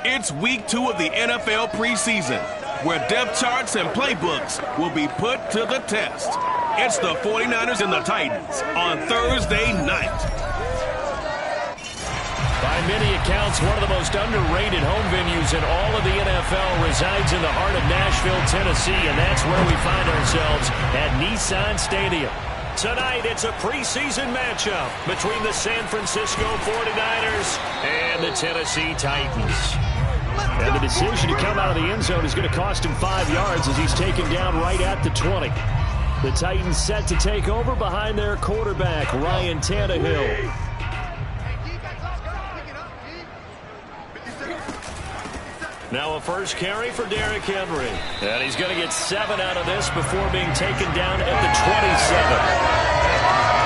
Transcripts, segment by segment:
It's week 2 of the NFL preseason, where depth charts and playbooks will be put to the test. It's the 49ers and the Titans on Thursday night. By many accounts, one of the most underrated home venues in all of the NFL resides in the heart of Nashville, Tennessee, and that's where we find ourselves at Nissan Stadium. Tonight, it's a preseason matchup between the San Francisco 49ers and the Tennessee Titans. And the decision to come out of the end zone is going to cost him 5 yards as he's taken down right at the 20. The Titans set to take over behind their quarterback, Ryan Tannehill. Now a first carry for Derrick Henry. And he's going to get 7 out of this before being taken down at the 27.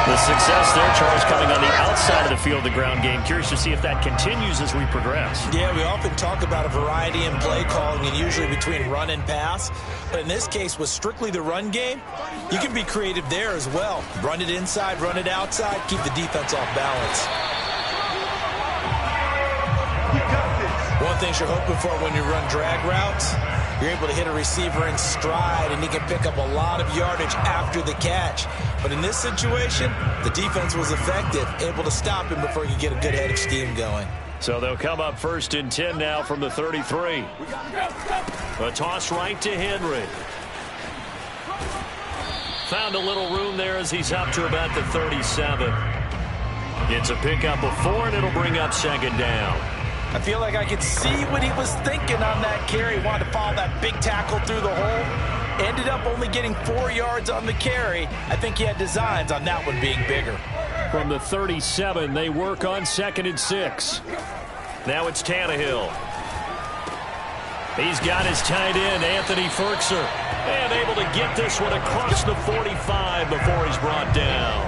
The success there, Charles, coming on the outside of the field, the ground game. Curious to see if that continues as we progress. Yeah, we often talk about a variety in play calling and usually between run and pass. But in this case, with strictly the run game, you can be creative there as well. Run it inside, run it outside, keep the defense off balance. One thing you're hoping for when you run drag routes, you're able to hit a receiver in stride, and he can pick up a lot of yardage after the catch. But in this situation, the defense was effective, able to stop him before he could get a good head of steam going. So they'll come up 1st and 10 now from the 33. A toss right to Henry. Found a little room there as he's up to about the 37. Gets a pickup of 4, and it'll bring up 2nd down. I feel like I could see what he was thinking on that carry. He wanted to follow that big tackle through the hole. Ended up only getting 4 yards on the carry. I think he had designs on that one being bigger. From the 37, they work on 2nd and 6. Now it's Tannehill. He's got his tight end, Anthony Firkser. And able to get this one across the 45 before he's brought down.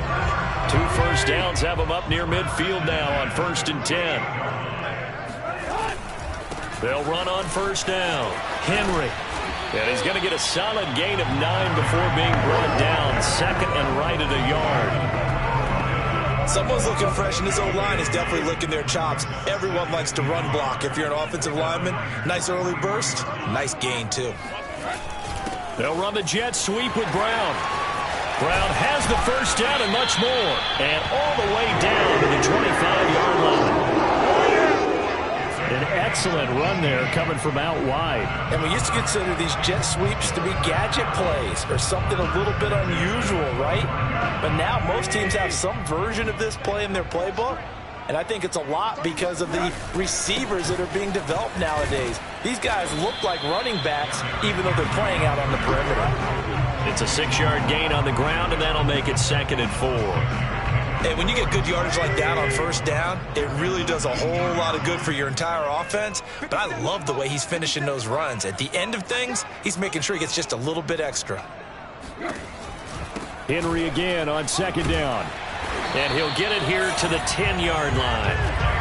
2 first downs have him up near midfield now on 1st and 10. They'll run on 1st down. Henry. And he's going to get a solid gain of 9 before being brought down. 2nd and right at a yard. Someone's looking fresh, and his O-line is definitely licking their chops. Everyone likes to run block. If you're an offensive lineman, nice early burst, nice gain too. They'll run the jet sweep with Brown. Brown has the 1st down and much more. And all the way down to the 25-yard line. An excellent run there coming from out wide. And we used to consider these jet sweeps to be gadget plays or something a little bit unusual, right? But now most teams have some version of this play in their playbook. And I think it's a lot because of the receivers that are being developed nowadays. These guys look like running backs even though they're playing out on the perimeter. It's a 6-yard gain on the ground, and that'll make it 2nd and 4. And when you get good yardage like that on 1st down, it really does a whole lot of good for your entire offense. But I love the way he's finishing those runs. At the end of things, he's making sure he gets just a little bit extra. Henry again on 2nd down. And he'll get it here to the 10-yard line.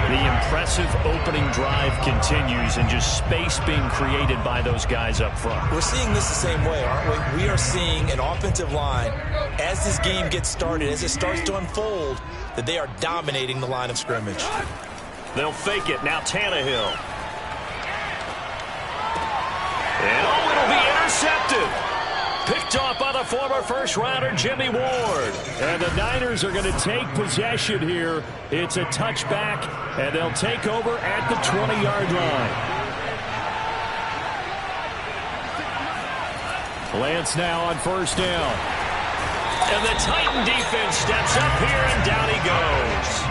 The impressive opening drive continues, and just space being created by those guys up front. We're seeing this the same way, aren't we? We are seeing an offensive line, as this game gets started, as it starts to unfold, that they are dominating the line of scrimmage. They'll fake it. Now Tannehill. And it'll be intercepted. Picked off by the former first-rounder Jimmy Ward. And the Niners are going to take possession here. It's a touchback, and they'll take over at the 20-yard line. Lance now on 1st down. And the Titan defense steps up here, and down he goes.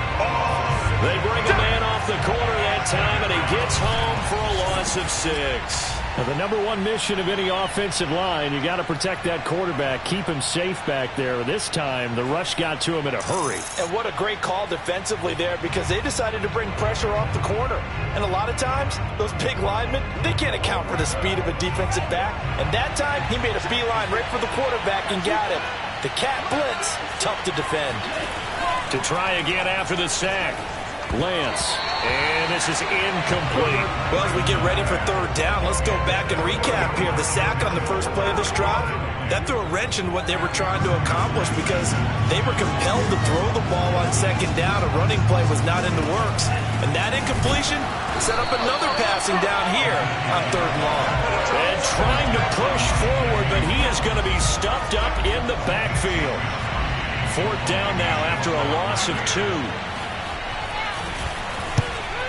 They bring a man off the corner that time, and he gets home for a loss of 6. Now, the #1 mission of any offensive line, you got to protect that quarterback, keep him safe back there. This time, the rush got to him in a hurry. And what a great call defensively there, because they decided to bring pressure off the corner. And a lot of times, those big linemen, they can't account for the speed of a defensive back. And that time, he made a beeline right for the quarterback and got him. The cat blitz, tough to defend. To try again after the sack. Lance. And this is incomplete. Well, as we get ready for third down, let's go back and recap here. The sack on the first play of this drive, that threw a wrench in what they were trying to accomplish because they were compelled to throw the ball on second down. A running play was not in the works. And that incompletion set up another passing down here on third and long. And trying to push forward, but he is going to be stuffed up in the backfield. Fourth down now after a loss of 2.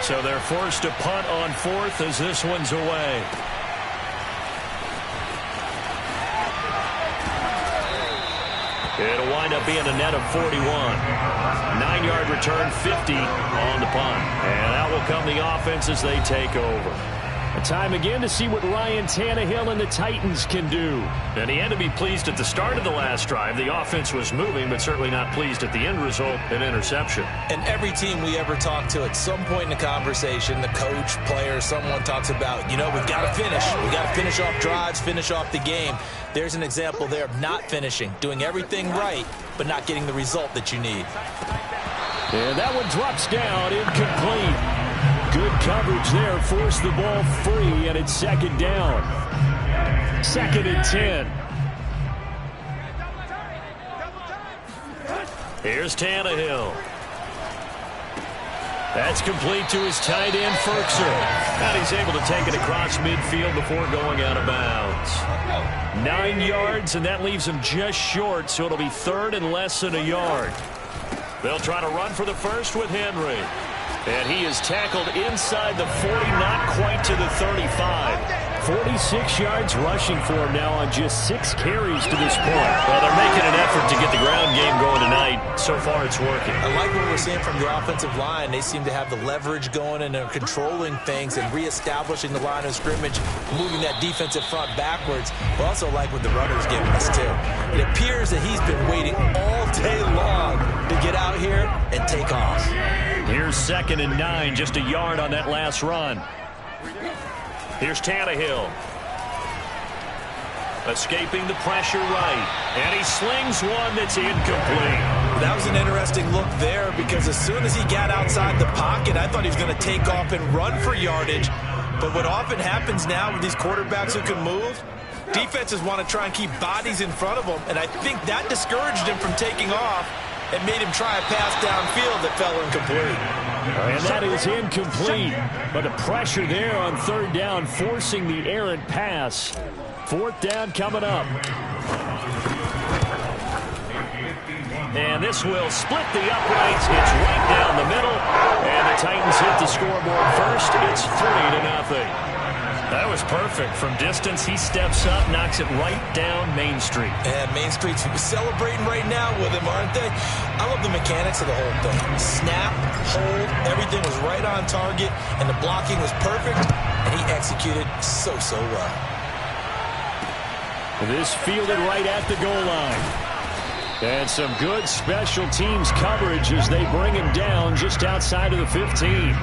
So they're forced to punt on fourth as this one's away. It'll wind up being a net of 41. 9-yard return, 50 on the punt. And out will come the offense as they take over. A time again to see what Ryan Tannehill and the Titans can do. And he had to be pleased at the start of the last drive. The offense was moving, but certainly not pleased at the end result, an interception. And every team we ever talk to, at some point in the conversation, the coach, player, someone talks about, you know, we've got to finish. We've got to finish off drives, finish off the game. There's an example there of not finishing, doing everything right, but not getting the result that you need. And that one drops down, incomplete. Good coverage there, forced the ball free, and it's second down. 2nd and 10. Here's Tannehill. That's complete to his tight end, Ferkser. And he's able to take it across midfield before going out of bounds. 9 yards, and that leaves him just short, so it'll be third and less than a yard. They'll try to run for the first with Henry. And he is tackled inside the 40, not quite to the 35. 46 yards rushing for him now on just 6 carries to this point. Well, they're making an effort to get the ground game going tonight. So far, it's working. I like what we're seeing from the offensive line. They seem to have the leverage going, and they're controlling things and reestablishing the line of scrimmage, moving that defensive front backwards. But also like what the runner's giving us, too. It appears that he's been waiting all day long to get out here and take off. Here's 2nd and 9, just a yard on that last run. Here's Tannehill. Escaping the pressure right. And he slings one that's incomplete. That was an interesting look there because as soon as he got outside the pocket, I thought he was going to take off and run for yardage. But what often happens now with these quarterbacks who can move, defenses want to try and keep bodies in front of them. And I think that discouraged him from taking off and made him try a pass downfield that fell incomplete. And that is incomplete. But the pressure there on third down, forcing the errant pass. Fourth down coming up. And this will split the uprights. It's right down the middle. And the Titans hit the scoreboard first. It's 3-0. That was perfect. From distance, he steps up, knocks it right down Main Street. And Main Street's celebrating right now with him, aren't they? I love the mechanics of the whole thing. Snap, hold, everything was right on target, and the blocking was perfect, and he executed so well. This fielded right at the goal line. And some good special teams coverage as they bring him down just outside of the 15.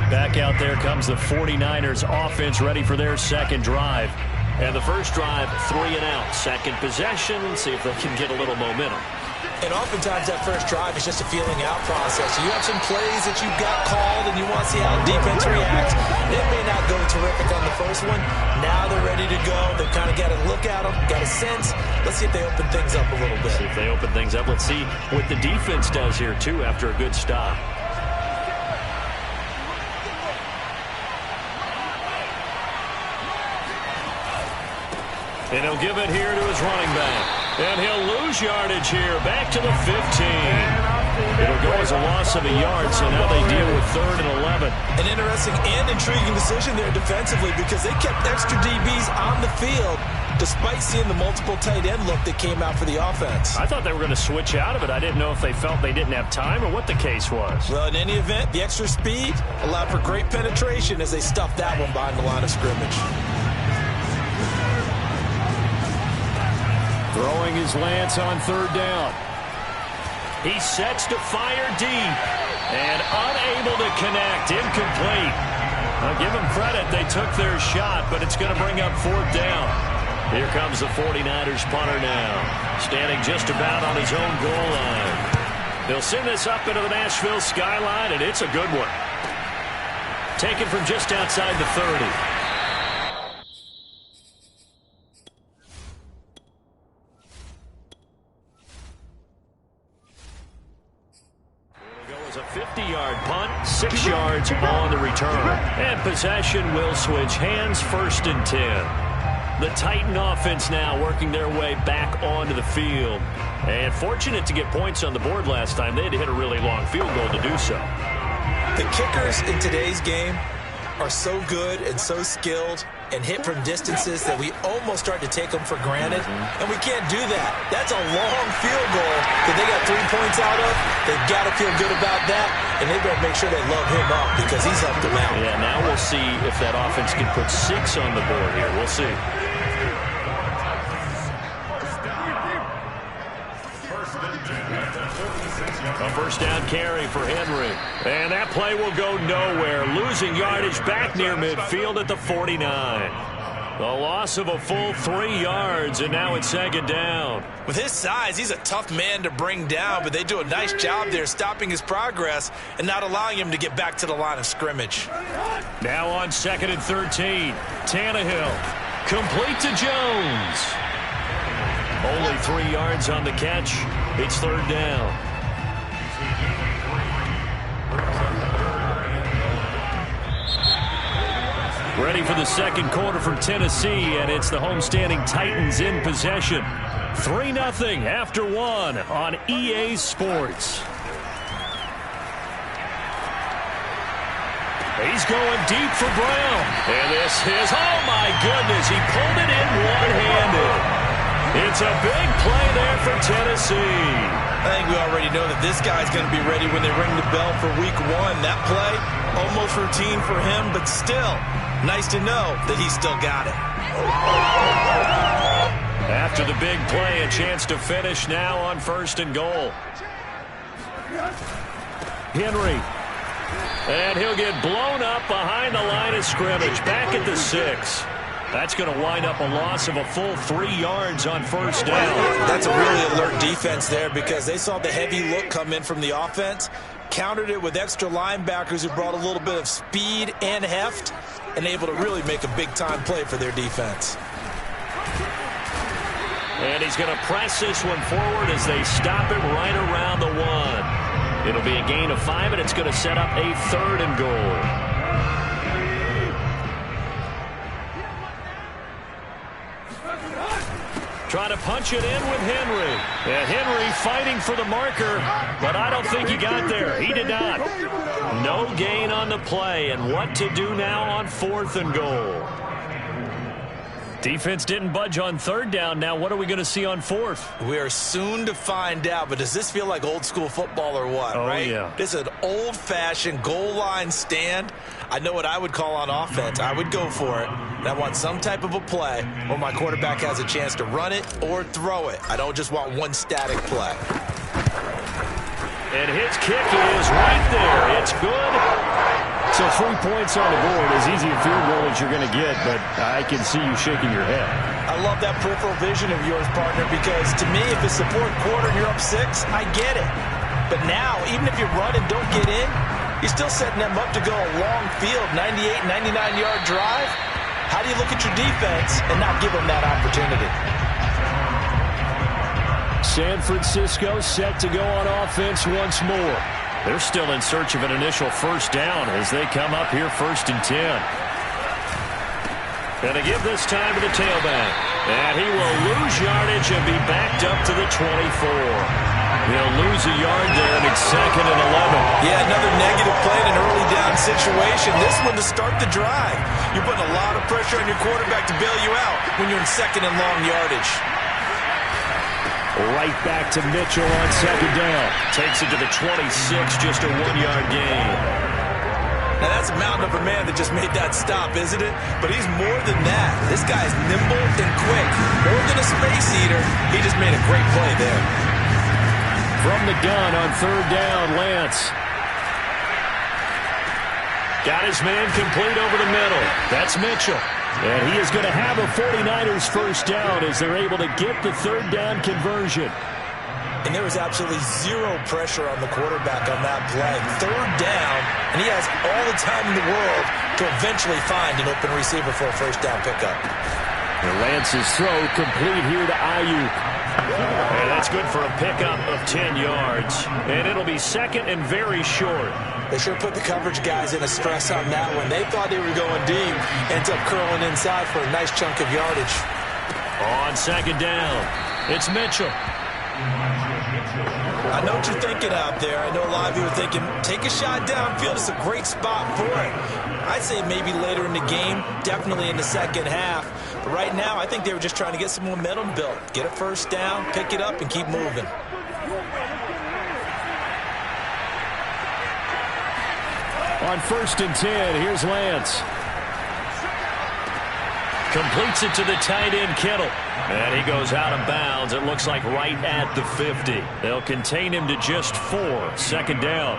Back out there comes the 49ers offense ready for their second drive. And the first drive, 3 and out. Second possession, see if they can get a little momentum. And oftentimes that first drive is just a feeling out process. You have some plays that you've got called and you want to see how the defense reacts. It may not go terrific on the first one. Now they're ready to go. They've kind of got to look at them, got a sense. Let's see if they open things up a little bit. See if they open things up. Let's see what the defense does here, too, after a good stop. And he'll give it here to his running back. And he'll lose yardage here. Back to the 15. It'll go as a loss of a yard, so now they deal with 3rd and 11. An interesting and intriguing decision there defensively because they kept extra DBs on the field despite seeing the multiple tight end look that came out for the offense. I thought they were going to switch out of it. I didn't know if they felt they didn't have time or what the case was. Well, in any event, the extra speed allowed for great penetration as they stuffed that one behind the line of scrimmage. Throwing his Lance on third down. He sets to fire deep. And unable to connect. Incomplete. I'll give them credit. They took their shot, but it's going to bring up fourth down. Here comes the 49ers punter now. Standing just about on his own goal line. He'll send this up into the Nashville skyline, and it's a good one. Taken from just outside the 30. As a 50-yard punt, 6 yards on the return. And possession will switch hands, 1st and 10. The Titan offense now working their way back onto the field. And fortunate to get points on the board last time. They had to hit a really long field goal to do so. The kickers in today's game are so good and so skilled and hit from distances that we almost start to take them for granted. And we can't do that. That's a long field goal that they got 3 points out of. They've got to feel good about that, and they better make sure they love him up because he's helped them out. Yeah, now we'll see if that offense can put 6 on the board here. We'll see. A 1st down carry for Henry. And that play will go nowhere. Losing yardage back near midfield at the 49. The loss of a full 3 yards, and now it's 2nd down. With his size, he's a tough man to bring down, but they do a nice job there stopping his progress and not allowing him to get back to the line of scrimmage. Now on 2nd and 13. Tannehill. Complete to Jones. Only 3 yards on the catch. It's 3rd down. Ready for the 2nd quarter from Tennessee, and it's the homestanding Titans in possession. 3-0 after 1 on EA Sports. He's going deep for Brown. And this is, oh my goodness, he pulled it in one-handed. It's a big play there for Tennessee. I think we already know that this guy's going to be ready when they ring the bell for week 1. That play, almost routine for him, but still, nice to know that he's still got it. After the big play, a chance to finish now on 1st and goal. Henry. And he'll get blown up behind the line of scrimmage, back at the 6. That's going to wind up a loss of a full 3 yards on 1st down. That's a really alert defense there because they saw the heavy look come in from the offense, countered it with extra linebackers who brought a little bit of speed and heft, and able to really make a big-time play for their defense. And he's going to press this one forward as they stop it right around the 1. It'll be a gain of 5, and it's going to set up a 3rd and goal. Trying to punch it in with Henry. And Henry fighting for the marker, but I don't think he got there. He did not. No gain on the play, and what to do now on 4th and goal. Defense didn't budge on 3rd down. Now what are we going to see on 4th? We are soon to find out, but does this feel like old school football or what, right? Yeah. This is an old-fashioned goal line stand. I know what I would call on offense. I would go for it. And I want some type of a play where my quarterback has a chance to run it or throw it. I don't just want one static play. And his kick is right there. It's good. So 3 points on the board, as easy a field goal as you're going to get, but I can see you shaking your head. I love that peripheral vision of yours, partner, because to me, if it's the 4th quarter and you're up 6, I get it. But now, even if you run and don't get in, you're still setting them up to go a long field, 98, 99-yard drive. How do you look at your defense and not give them that opportunity? San Francisco set to go on offense once more. They're still in search of an initial 1st down as they come up here 1st and 10. And they give this time to the tailback. And he will lose yardage and be backed up to the 24. He'll lose a yard there, and it's 2nd and 11. Yeah, another negative play in an early down situation. This one to start the drive. You're putting a lot of pressure on your quarterback to bail you out when you're in 2nd and long yardage. Right back to Mitchell on 2nd down. Takes it to the 26, just a 1-yard gain. Now that's a mountain of a man that just made that stop, isn't it? But he's more than that. This guy's nimble and quick. More than a space eater. He just made a great play there. From the gun on 3rd down, Lance. Got his man complete over the middle. That's Mitchell. And he is going to have a 49ers 1st down as they're able to get the 3rd down conversion. And there was absolutely zero pressure on the quarterback on that play. Third down, and he has all the time in the world to eventually find an open receiver for a first down pickup. And Lance's throw complete here to Ayuk. And that's good for a pickup of 10 yards. And it'll be second and very short. They sure put the coverage guys in a stress on that one. They thought they were going deep. Ends up curling inside for a nice chunk of yardage. On second down, it's Mitchell. I know what you're thinking out there. I know a lot of you are thinking, take a shot downfield. It's a great spot for it. I'd say maybe later in the game, definitely in the second half. But right now, I think they were just trying to get some momentum built. Get a first down, pick it up, and keep moving. On first and 10, here's Lance. Completes it to the tight end, Kittle. And he goes out of bounds. It looks like right at the 50. They'll contain him to just 4. Second down.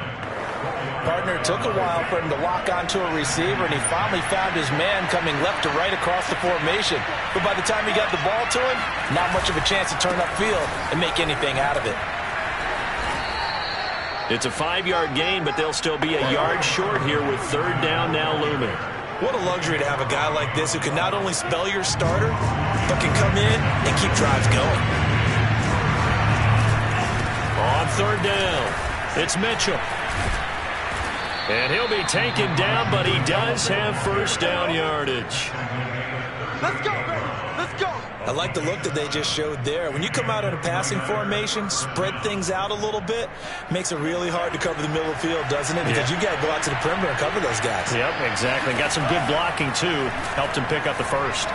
Partner, it took a while for him to lock onto a receiver, and he finally found his man coming left to right across the formation. But by the time he got the ball to him, not much of a chance to turn upfield and make anything out of it. It's a 5-yard gain, but they'll still be a yard short here with third down now looming. What a luxury to have a guy like this who can not only spell your starter, but can come in and keep drives going. On third down, it's Mitchell. And he'll be taken down, but he does have first down yardage. Let's go, baby. Let's go. I like the look that they just showed there. When you come out in a passing formation, spread things out a little bit, makes it really hard to cover the middle of the field, doesn't it? Because you got to go out to the perimeter and cover those guys. Yep, exactly. Got some good blocking, too. Helped him pick up the first.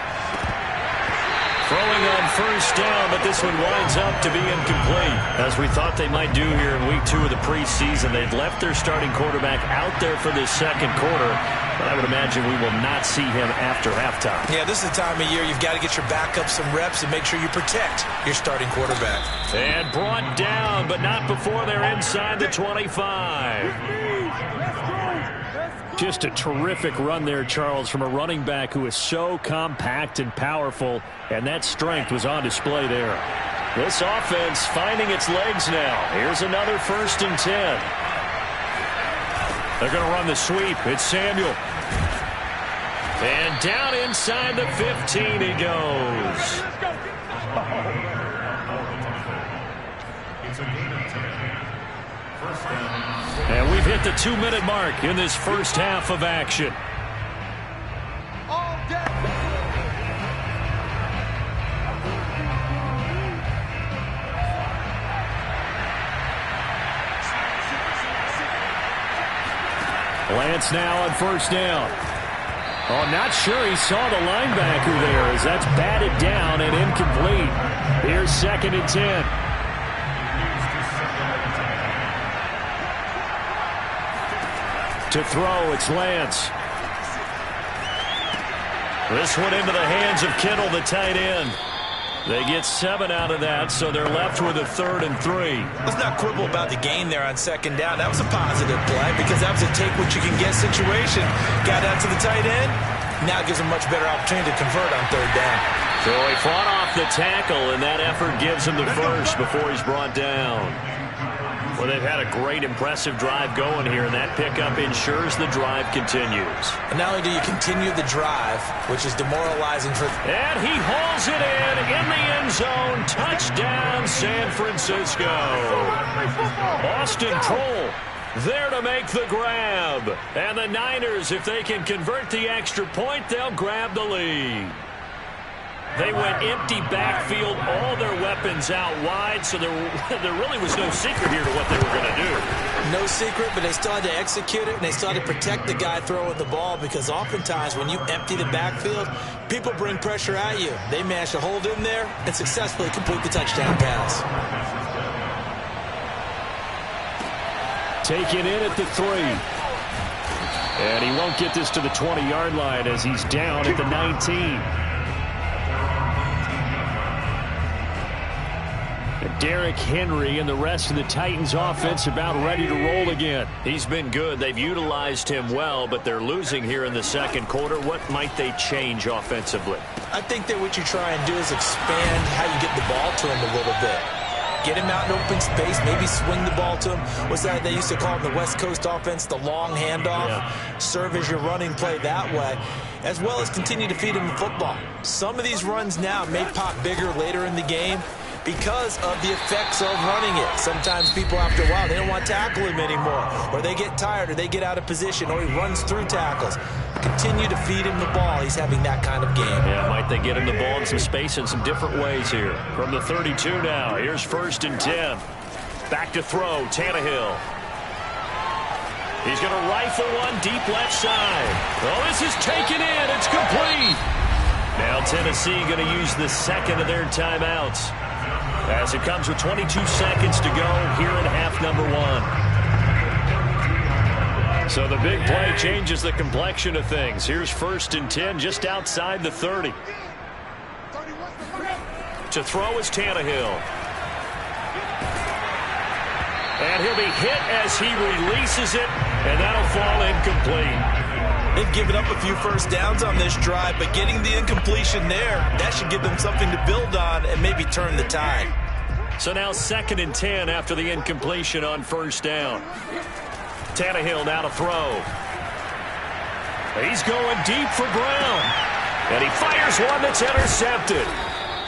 Throwing on first down, but this one winds up to be incomplete. As we thought they might do here in week 2 of the preseason, they've left their starting quarterback out there for this second quarter. But I would imagine we will not see him after halftime. Yeah, this is the time of year you've got to get your backup some reps and make sure you protect your starting quarterback. And brought down, but not before they're inside the 25. Just a terrific run there, Charles, from a running back who is so compact and powerful, and that strength was on display there. This offense finding its legs now. Here's another first and 10. They're going to run the sweep. It's Samuel. And down inside the 15 he goes. And we've hit the 2-minute mark in this first half of action. Lance now on first down. Oh, not sure he saw the linebacker there as that's batted down and incomplete. Here's second and 10. To throw, it's Lance. This one into the hands of Kittle, the tight end. They get 7 out of that, so they're left with a 3rd and 3. Let's not quibble about the gain there on second down. That was a positive play because that was a take-what-you-can-get situation. Got out to the tight end. Now it gives him a much better opportunity to convert on third down. So he fought off the tackle, and that effort gives him the first before he's brought down. Well, they've had a great, impressive drive going here, and that pickup ensures the drive continues. And not only do you continue the drive, which is demoralizing for... And he hauls it in the end zone. Touchdown, San Francisco. Austin Cole there to make the grab. And the Niners, if they can convert the extra point, they'll grab the lead. They went empty backfield, all their weapons out wide, so there really was no secret here to what they were going to do. No secret, but they still had to execute it, and they still had to protect the guy throwing the ball because oftentimes when you empty the backfield, people bring pressure at you. They managed to hold in there and successfully complete the touchdown pass. Taken in at the 3. And he won't get this to the 20-yard line as he's down at the 19. Derrick Henry and the rest of the Titans offense about ready to roll again. He's been good. They've utilized him well, but they're losing here in the second quarter. What might they change offensively? I think that what you try and do is expand how you get the ball to him a little bit. Get him out in open space, maybe swing the ball to him. What's that they used to call in the West Coast offense, the long handoff? Yeah. Serve as your running play that way, as well as continue to feed him the football. Some of these runs now may pop bigger later in the game because of the effects of running it. Sometimes people, after a while, they don't want to tackle him anymore, or they get tired, or they get out of position, or he runs through tackles. Continue to feed him the ball. He's having that kind of game. Yeah, might they get him the ball in some space in some different ways here. From the 32 now, here's 1st and 10. Back to throw, Tannehill. He's going to rifle one deep left side. Oh, this is taken in. It's complete. Now Tennessee going to use the second of their timeouts, as it comes with 22 seconds to go here in half number 1. So the big play changes the complexion of things. Here's 1st and 10 just outside the 30. To throw is Tannehill. And he'll be hit as he releases it, and that'll fall incomplete. They've given up a few first downs on this drive, but getting the incompletion there, that should give them something to build on and maybe turn the tide. So now 2nd and 10 after the incompletion on 1st down. Tannehill now to throw. He's going deep for Brown. And he fires one that's intercepted.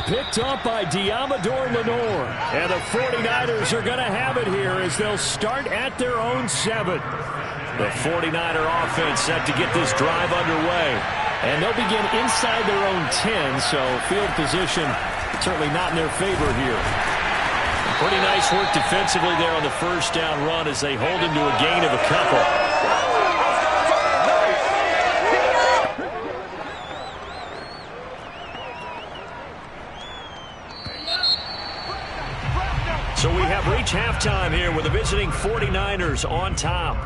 Picked up by Diamador Lenore. And the 49ers are going to have it here as they'll start at their own 7. The 49er offense set to get this drive underway. And they'll begin inside their own 10, so field position certainly not in their favor here. Pretty nice work defensively there on the 1st down run as they hold him to a gain of a couple. So we have reached halftime here with the visiting 49ers on top,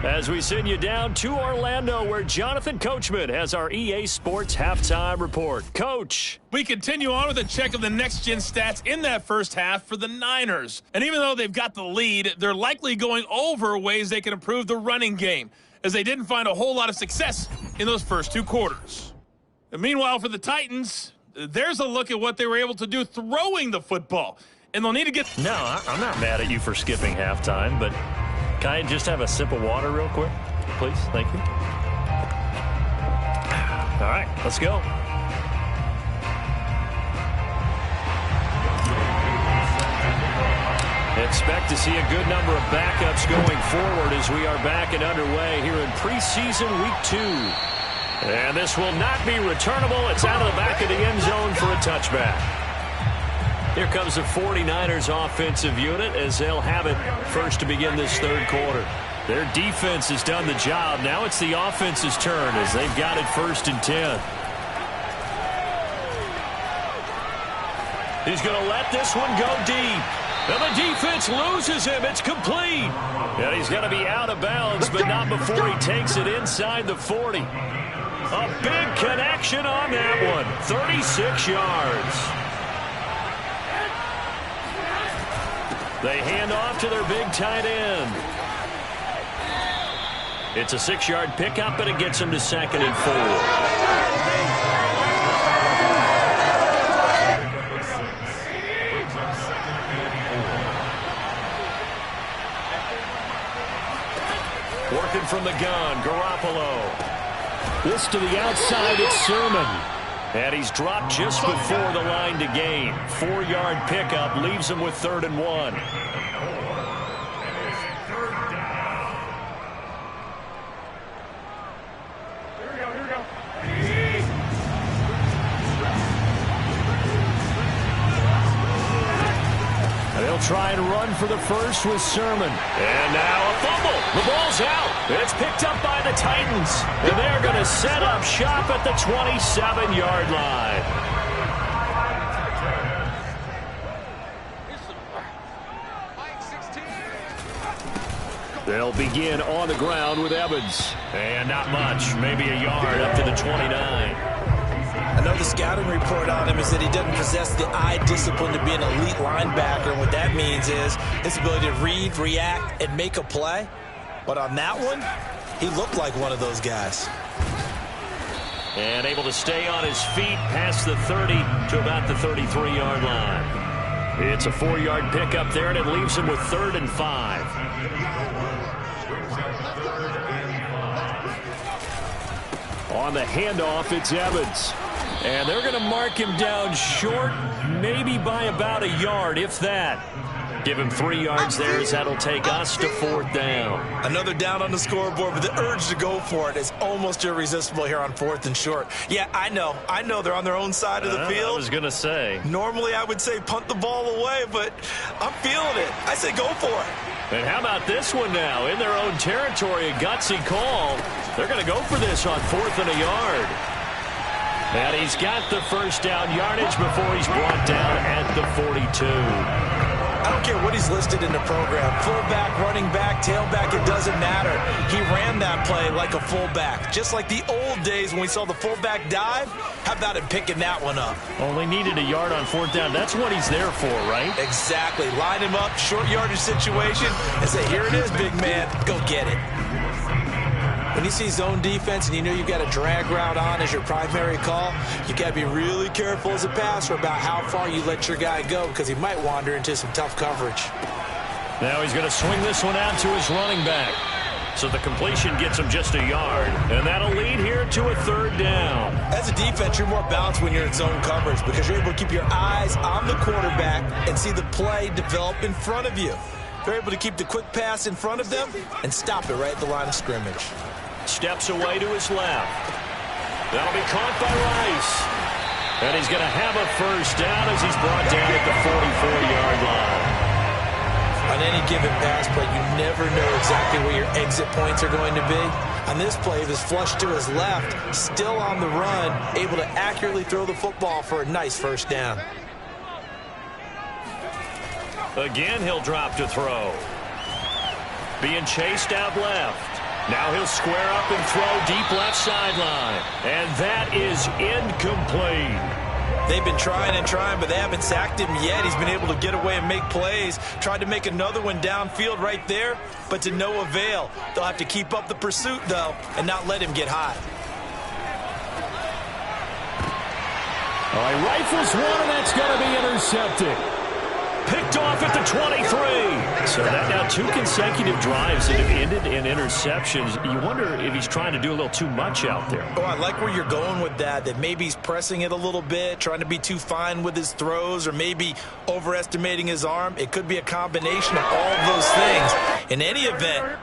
as we send you down to Orlando, where Jonathan Coachman has our EA Sports Halftime Report. Coach. We continue on with a check of the next-gen stats in that first half for the Niners. And even though they've got the lead, they're likely going over ways they can improve the running game, as they didn't find a whole lot of success in those first 2 quarters. And meanwhile, for the Titans, there's a look at what they were able to do throwing the football. And they'll need to get... No, I'm not mad at you for skipping halftime, but can I just have a sip of water real quick? Please, thank you. All right, let's go. Expect to see a good number of backups going forward as we are back and underway here in preseason week 2. And this will not be returnable. It's out of the back of the end zone for a touchback. Here comes the 49ers offensive unit as they'll have it first to begin this 3rd quarter. Their defense has done the job. Now it's the offense's turn as they've got it 1st and 10. He's going to let this one go deep. And the defense loses him. It's complete. And he's going to be out of bounds, but not before he takes it inside the 40. A big connection on that one. 36 yards. They hand off to their big tight end. It's a 6-yard pickup, and it gets them to 2nd and 4. Working from the gun, Garoppolo. This to the outside, it's Sermon. And he's dropped just before the line to gain. 4-yard pickup leaves him with 3rd and 1. They'll try and run for the first with Sermon. And now a fumble. The ball's out. It's picked up by the Titans. And they're going to set up shop at the 27-yard line. They'll begin on the ground with Evans. And not much, maybe a yard up to the 29. I know the scouting report on him is that he doesn't possess the eye discipline to be an elite linebacker. And what that means is his ability to read, react, and make a play. But on that one, he looked like one of those guys. And able to stay on his feet past the 30 to about the 33-yard line. It's a 4-yard pickup there, and it leaves him with 3rd and 5. On the handoff, it's Evans. And they're going to mark him down short, maybe by about a yard, if that. Give him 3 yards there, as that'll take us to 4th down. Another down on the scoreboard, but the urge to go for it is almost irresistible here on 4th and short. Yeah, I know they're on their own side of the field. I was going to say. Normally I would say punt the ball away, but I'm feeling it. I say go for it. And how about this one now? In their own territory, a gutsy call. They're going to go for this on 4th and a yard. And he's got the first down yardage before he's brought down at the 42. I don't care what he's listed in the program. Fullback, running back, tailback, it doesn't matter. He ran that play like a fullback. Just like the old days when we saw the fullback dive. How about him picking that one up? Only needed a yard on 4th down. That's what he's there for, right? Exactly. Line him up, short yardage situation, and say, here it is, big man. Go get it. When you see zone defense and you know you've got a drag route on as your primary call, you got to be really careful as a passer about how far you let your guy go, because he might wander into some tough coverage. Now he's going to swing this one out to his running back. So the completion gets him just a yard. And that'll lead here to a 3rd down. As a defense, you're more balanced when you're in zone coverage because you're able to keep your eyes on the quarterback and see the play develop in front of you. They're able to keep the quick pass in front of them and stop it right at the line of scrimmage. Steps away to his left. That'll be caught by Rice. And he's going to have a first down as he's brought down at the 44-yard line. On any given pass play, you never know exactly where your exit points are going to be. On this play, he was flushed to his left, still on the run, able to accurately throw the football for a nice first down. Again, he'll drop to throw. Being chased out left. Now he'll square up and throw deep left sideline. And that is incomplete. They've been trying and trying, but they haven't sacked him yet. He's been able to get away and make plays. Tried to make another one downfield right there, but to no avail. They'll have to keep up the pursuit, though, and not let him get hot. All right, rifles one, and that's going to be intercepted. Picked off at the 23. So that now 2 consecutive drives that have ended in interceptions. You wonder if he's trying to do a little too much out there. Oh, I like where you're going with that maybe he's pressing it a little bit, trying to be too fine with his throws, or maybe overestimating his arm. It could be a combination of all of those things. In any event,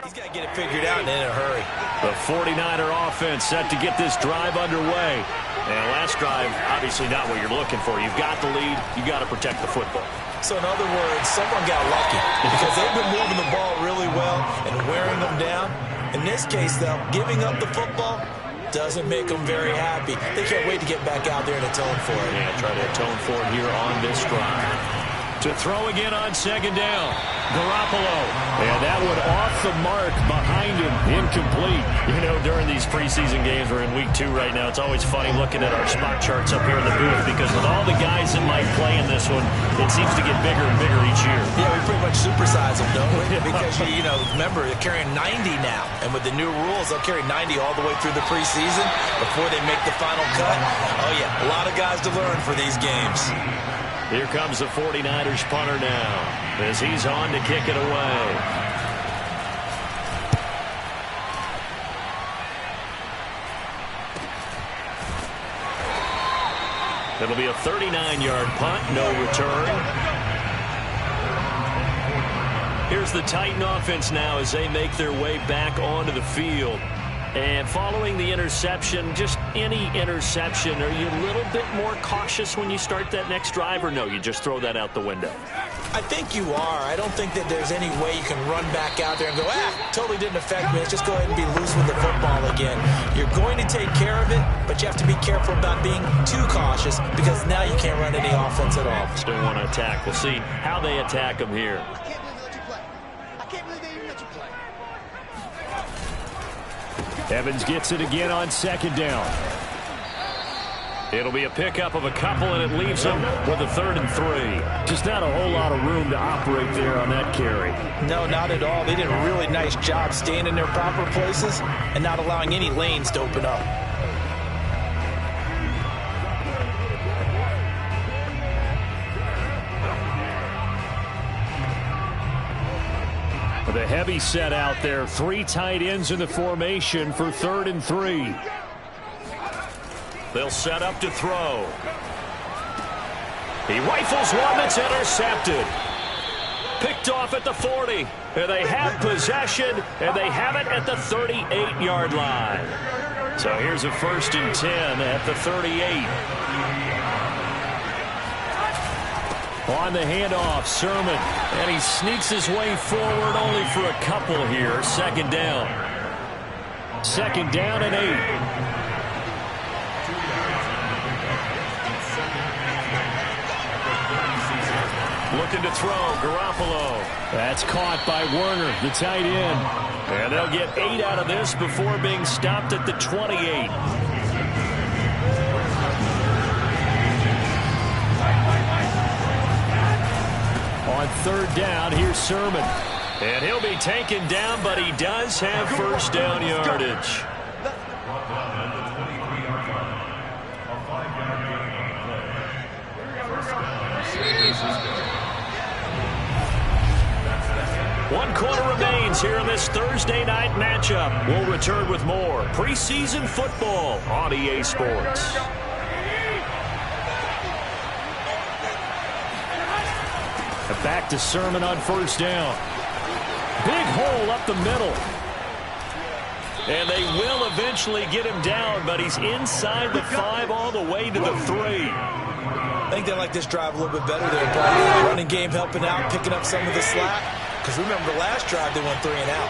he's got to get it figured out and in a hurry. The 49er offense set to get this drive underway. And last drive, obviously not what you're looking for. You've got the lead. You've got to protect the football. So in other words, someone got lucky because they've been moving the ball really well and wearing them down. In this case, though, giving up the football doesn't make them very happy. They can't wait to get back out there and atone for it. Yeah, try to atone for it here on this drive. To throw again on 2nd down. Garoppolo. And that one off the mark behind him. Incomplete. You know, during these preseason games, we're in week 2 right now. It's always funny looking at our spot charts up here in the booth because with all the guys that might play in this one, it seems to get bigger and bigger each year. Yeah, we pretty much supersize them, don't we? Because, you know, remember, they're carrying 90 now. And with the new rules, they'll carry 90 all the way through the preseason before they make the final cut. Oh, yeah, a lot of guys to learn for these games. Here comes the 49ers punter now as he's on to kick it away. It'll be a 39-yard punt, no return. Here's the Titan offense now as they make their way back onto the field. And following the interception, just any interception, are you a little bit more cautious when you start that next drive, or no, you just throw that out the window? I think you are. I don't think that there's any way you can run back out there and go, totally didn't affect me. Let's just go ahead and be loose with the football again. You're going to take care of it, but you have to be careful about being too cautious because now you can't run any offense at all. Still want to attack. We'll see how they attack them here. Evans gets it again on 2nd down. It'll be a pickup of a couple, and it leaves him with a 3rd and 3. Just not a whole lot of room to operate there on that carry. No, not at all. They did a really nice job staying in their proper places and not allowing any lanes to open up. With a heavy set out there, 3 tight ends in the formation for 3rd and 3. They'll set up to throw. He rifles one that's intercepted. Picked off at the 40. And they have possession, and they have it at the 38-yard line. So here's a 1st and 10 at the 38. On the handoff, Sermon. And he sneaks his way forward only for a couple here. 2nd down. 2nd down and 8. Looking to throw, Garoppolo. That's caught by Werner, the tight end. And they'll get 8 out of this before being stopped at the 28. On 3rd down, here's Sermon. And he'll be taken down, but he does have 1st down yardage. One quarter remains here in this Thursday night matchup. We'll return with more preseason football on EA Sports. Back to Sermon on 1st down. Big hole up the middle. And they will eventually get him down, but he's inside the 5 all the way to the 3. I think they like this drive a little bit better there, Paul. Running game helping out, picking up some of the slack. Because remember, the last drive they went 3 and out.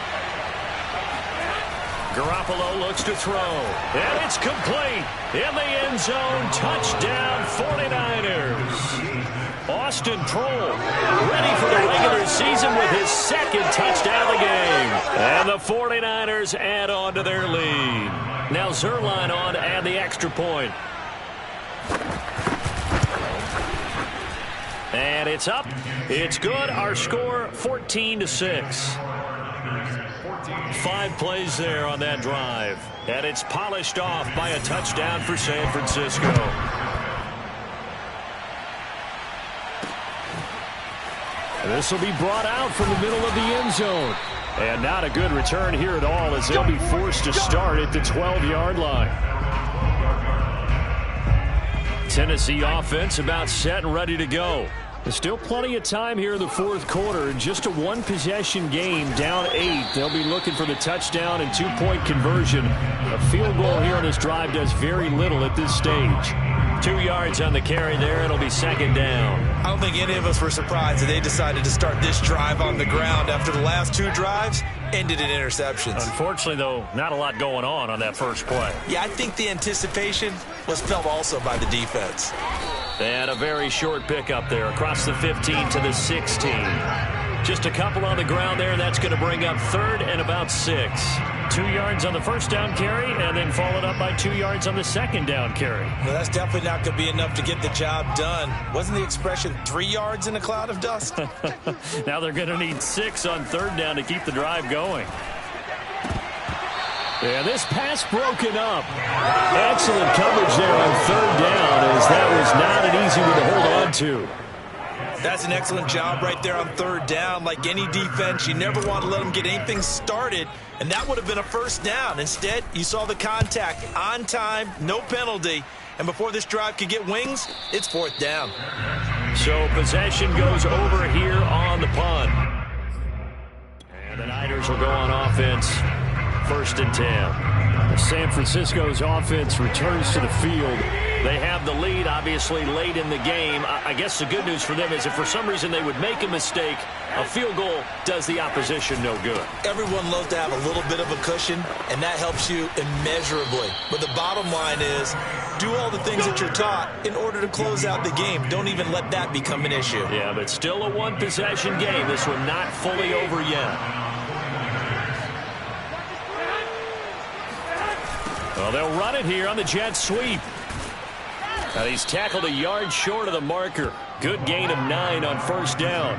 Garoppolo looks to throw. And it's complete. In the end zone, touchdown 49ers. Austin Prohl ready for the regular season with his 2nd touchdown of the game. And the 49ers add on to their lead. Now Zerline on to add the extra point. And it's up. It's good. Our score 14-6. 5 plays there on that drive. And it's polished off by a touchdown for San Francisco. This will be brought out from the middle of the end zone. And not a good return here at all as they'll be forced to start at the 12-yard line. Tennessee offense about set and ready to go. There's still plenty of time here in the 4th quarter. Just a 1-possession game, down 8. They'll be looking for the touchdown and 2-point conversion. A field goal here on this drive does very little at this stage. 2 yards on the carry there. It'll be 2nd down. I don't think any of us were surprised that they decided to start this drive on the ground after the last 2 drives ended in interceptions. Unfortunately, though, not a lot going on that first play. Yeah, I think the anticipation was felt also by the defense. And a very short pickup there across the 15 to the 16. Just a couple on the ground there, and that's going to bring up 3rd and about 6. 2 yards on the 1st down carry, and then followed up by 2 yards on the 2nd down carry. Well, that's definitely not going to be enough to get the job done. Wasn't the expression 3 yards in a cloud of dust? Now they're going to need 6 on 3rd down to keep the drive going. And this pass broken up. Excellent coverage there on 3rd down, as that was not an easy one to hold on to. That's an excellent job right there on 3rd down. Like any defense, you never want to let them get anything started, and that would have been a 1st down. Instead, you saw the contact on time, no penalty, and before this drive could get wings, it's 4th down. So possession goes over here on the punt. And the Niners will go on offense, 1st and 10. San Francisco's offense returns to the field. They have the lead, obviously, late in the game. I guess the good news for them is if for some reason they would make a mistake, a field goal does the opposition no good. Everyone loves to have a little bit of a cushion, and that helps you immeasurably. But the bottom line is, do all the things that you're taught in order to close out the game. Don't even let that become an issue. Yeah, but still a 1-possession game. This one not fully over yet. Well, they'll run it here on the jet sweep. Now he's tackled a yard short of the marker. Good gain of 9 on 1st down.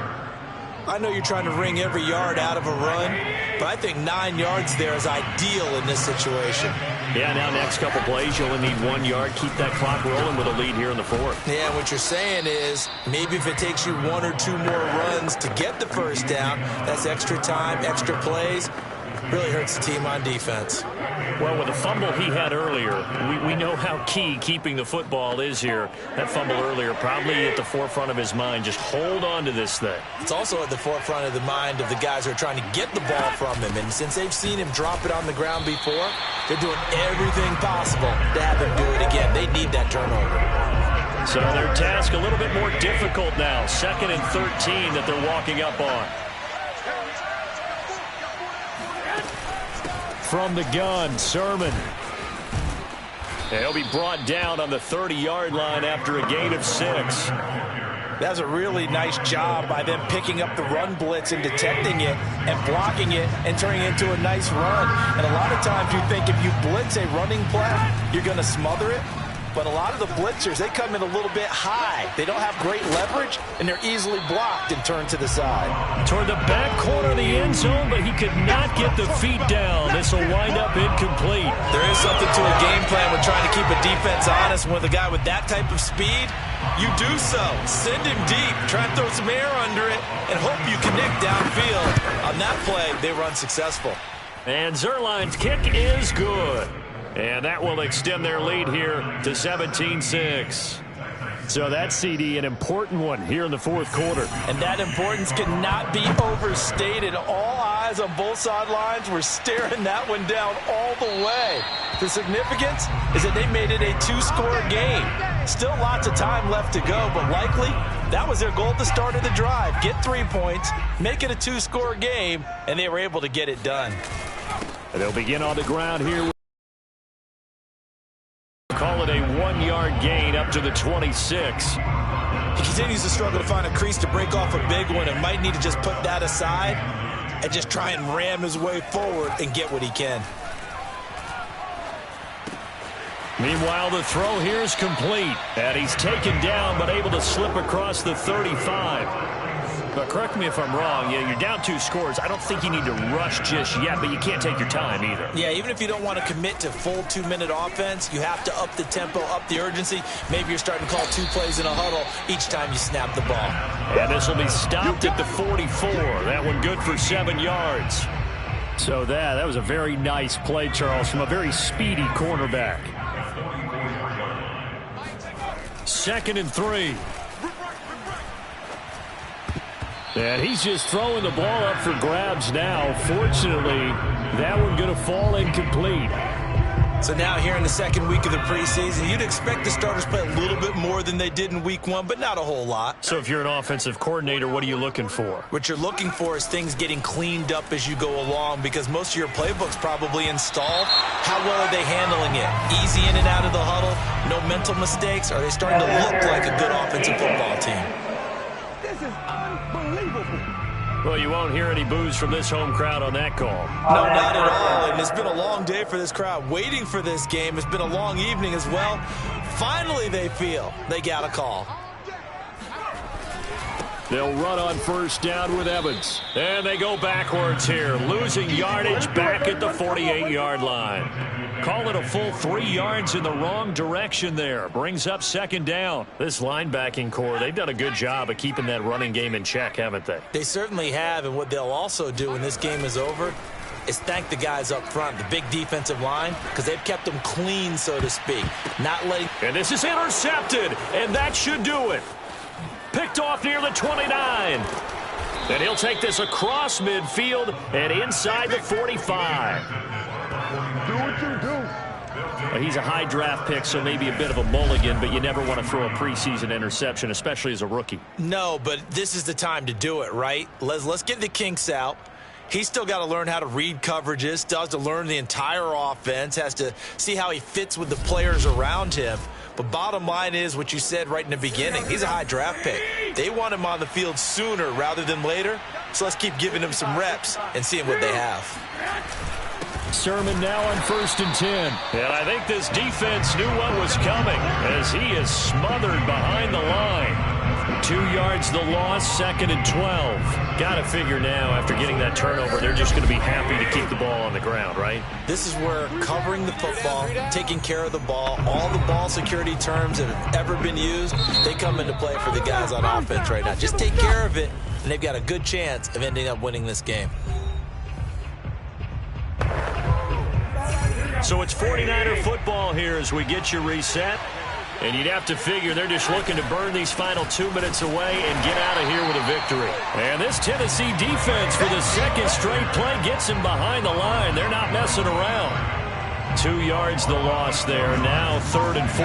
I know you're trying to wring every yard out of a run, but I think 9 yards there is ideal in this situation. Yeah, now next couple plays, you only need 1 yard. Keep that clock rolling with a lead here in the fourth. Yeah, what you're saying is maybe if it takes you 1 or 2 more runs to get the first down, that's extra time, extra plays. Really hurts the team on defense. Well, with the fumble he had earlier, we know how key keeping the football is here. That fumble earlier probably at the forefront of his mind. Just hold on to this thing. It's also at the forefront of the mind of the guys who are trying to get the ball from him. And since they've seen him drop it on the ground before, they're doing everything possible to have him do it again. They need that turnover. So their task a little bit more difficult now. 2nd and 13 that they're walking up on. From the gun, Sermon. And he'll be brought down on the 30-yard line after a gain of 6. That was a really nice job by them picking up the run blitz and detecting it and blocking it and turning it into a nice run. And a lot of times you think if you blitz a running play, you're going to smother it. But a lot of the blitzers, they come in a little bit high. They don't have great leverage, and they're easily blocked and turned to the side. Toward the back corner of the end zone, but he could not get the feet down. This will wind up incomplete. There is something to a game plan with trying to keep a defense honest. With a guy with that type of speed, you do so. Send him deep. Try and throw some air under it and hope you connect downfield. On that play, they run successful. And Zuerlein's kick is good. And that will extend their lead here to 17-6. So that CD, an important one here in the fourth quarter. And that importance cannot be overstated. All eyes on both sidelines were staring that one down all the way. The significance is that they made it a 2-score game. Still lots of time left to go, but likely that was their goal at the start of the drive. Get 3 points, make it a 2-score game, and they were able to get it done. And they'll begin on the ground here. Call it a 1-yard gain up to the 26. He continues to struggle to find a crease to break off a big one and might need to just put that aside and just try and ram his way forward and get what he can. Meanwhile, the throw here is complete. And he's taken down but able to slip across the 35. But correct me if I'm wrong. Yeah, you're down 2 scores. I don't think you need to rush just yet, but you can't take your time either. Yeah, even if you don't want to commit to full 2-minute offense, you have to up the tempo, up the urgency. Maybe you're starting to call 2 plays in a huddle each time you snap the ball. And this will be stopped at the 44. That one good for 7 yards. So that was a very nice play, Charles, from a very speedy cornerback. 2nd and 3. And he's just throwing the ball up for grabs now. Fortunately, that one going to fall incomplete. So now here in the 2nd week of the preseason, you'd expect the starters play a little bit more than they did in week 1, but not a whole lot. So if you're an offensive coordinator, what are you looking for? What you're looking for is things getting cleaned up as you go along, because most of your playbook's probably installed. How well are they handling it? Easy in and out of the huddle? No mental mistakes? Are they starting to look like a good offensive football team? This is unbelievable. Well, you won't hear any boos from this home crowd on that call. No, not at all. And it's been a long day for this crowd. Waiting for this game. It's been a long evening as well. Finally, they feel they got a call. They'll run on first down with Evans. And they go backwards here, losing yardage back at the 48-yard line. Call it a full 3 yards in the wrong direction there. Brings up 2nd down. This linebacking core, they've done a good job of keeping that running game in check, haven't they? They certainly have, and what they'll also do when this game is over is thank the guys up front, the big defensive line, because they've kept them clean, so to speak. Not letting... And this is intercepted, and that should do it. Picked off near the 29. And he'll take this across midfield and inside the 45. Do what you do. He's a high draft pick, so maybe a bit of a mulligan, but you never want to throw a preseason interception, especially as a rookie. No, but this is the time to do it, right? Let's get the kinks out. He's still got to learn how to read coverages, still has to learn the entire offense, has to see how he fits with the players around him. But bottom line is what you said right in the beginning. He's a high draft pick. They want him on the field sooner rather than later, so let's keep giving him some reps and seeing what they have. Sermon now on 1st and 10. And I think this defense knew what was coming as he is smothered behind the line. 2 yards the loss, 2nd and 12. Got to figure now, after getting that turnover, they're just going to be happy to keep the ball on the ground, right? This is where covering the football, taking care of the ball, all the ball security terms that have ever been used, they come into play for the guys on offense right now. Just take care of it, and they've got a good chance of ending up winning this game. So it's 49er football here as we get you reset. And you'd have to figure they're just looking to burn these final 2 minutes away and get out of here with a victory. And this Tennessee defense for the second straight play gets him behind the line. They're not messing around. 2 yards the loss there. Now 3rd and 14.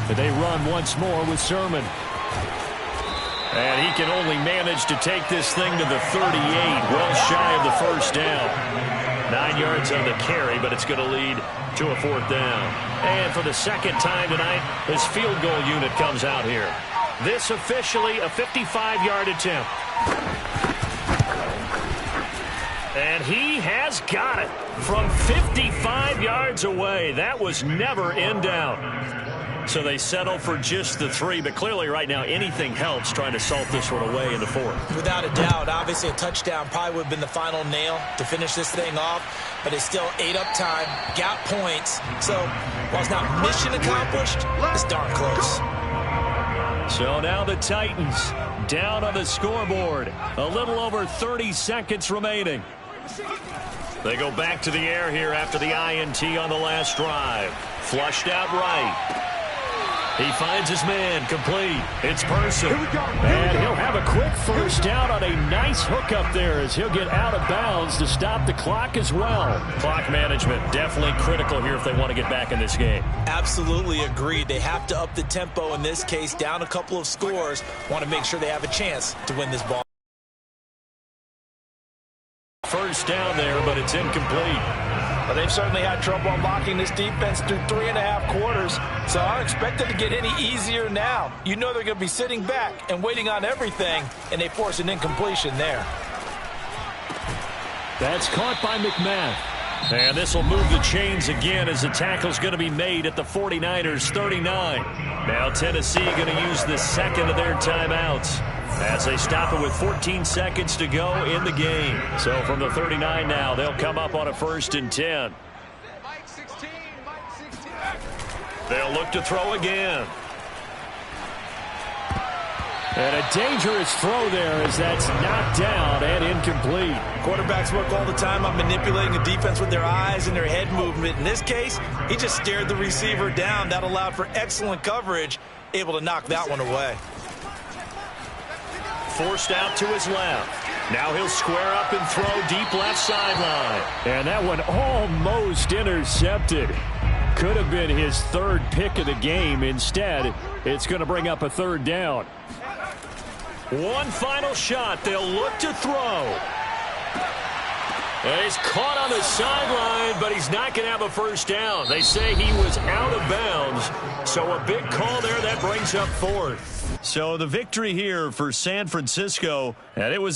But they run once more with Sermon. And he can only manage to take this thing to the 38, well shy of the first down. 9 yards on the carry, but it's going to lead to a 4th down. And for the second time tonight, his field goal unit comes out here. This officially a 55-yard attempt. And he has got it from 55 yards away. That was never in doubt. So they settle for just the 3, but clearly right now anything helps trying to salt this one away in the 4th. Without a doubt, obviously a touchdown probably would have been the final nail to finish this thing off, but it's still ate up time, got points. So while it's not mission accomplished, it's darn close. So now the Titans down on the scoreboard. A little over 30 seconds remaining. They go back to the air here after the INT on the last drive. Flushed out right. He finds his man, complete. It's Person. And he'll have a quick first down on a nice hookup there as he'll get out of bounds to stop the clock as well. Clock management definitely critical here if they want to get back in this game. Absolutely agreed. They have to up the tempo in this case, down a couple of scores. Want to make sure they have a chance to win this ball. First down there, but it's incomplete. Well, they've certainly had trouble unlocking this defense through 3.5 quarters, so I don't expect it to get any easier now. You know they're going to be sitting back and waiting on everything, and they force an incompletion there. That's caught by McMath. And this will move the chains again as the tackle's going to be made at the 49ers 39. Now Tennessee going to use the second of their timeouts as they stop it with 14 seconds to go in the game. So from the 39 now, they'll come up on a 1st and 10. They'll look to throw again. And a dangerous throw there as that's knocked down and incomplete. Quarterbacks work all the time on manipulating the defense with their eyes and their head movement. In this case, he just stared the receiver down. That allowed for excellent coverage, able to knock that one away. Forced out to his left. Now he'll square up and throw deep left sideline. And that one almost intercepted. Could have been his 3rd pick of the game. Instead, it's going to bring up a 3rd down. One final shot. They'll look to throw. And he's caught on the sideline, but he's not going to have a first down. They say he was out of bounds. So a big call there that brings up 4th. So the victory here for San Francisco, and it was